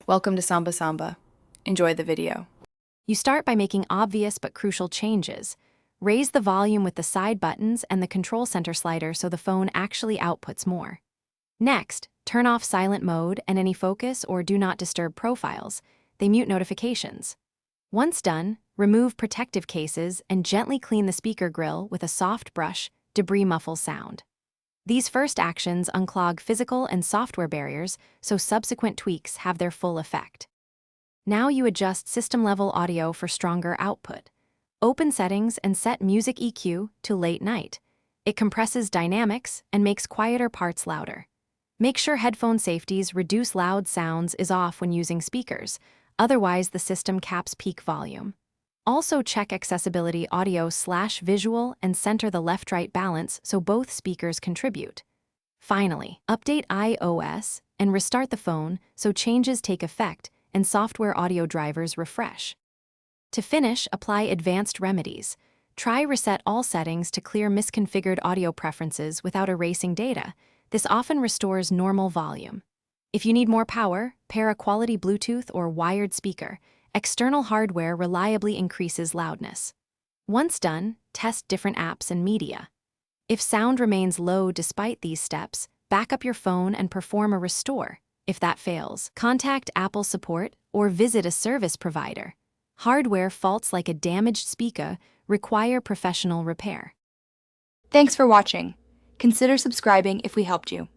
Welcome to Samba Samba. Enjoy the video. You start by making obvious but crucial changes. Raise the volume with the side buttons and the control center slider so the phone actually outputs more. Next, turn off silent mode and any focus or do not disturb profiles. They mute notifications. Once done, remove protective cases and gently clean the speaker grill with a soft brush. Debris muffles sound. These first actions unclog physical and software barriers, so subsequent tweaks have their full effect. Now you adjust system-level audio for stronger output. Open settings and set music EQ to late night. It compresses dynamics and makes quieter parts louder. Make sure headphone safeties reduce loud sounds is off when using speakers, otherwise the system caps peak volume. Also check accessibility audio/visual and center the left-right balance so both speakers contribute. Finally, update iOS and restart the phone so changes take effect and software audio drivers refresh. To finish, apply advanced remedies. Try reset all settings to clear misconfigured audio preferences without erasing data. This often restores normal volume. If you need more power, pair a quality Bluetooth or wired speaker. External hardware reliably increases loudness. Once done, test different apps and media. If sound remains low despite these steps, back up your phone and perform a restore. If that fails, contact Apple support or visit a service provider. Hardware faults like a damaged speaker require professional repair. Thanks for watching. Consider subscribing if we helped you.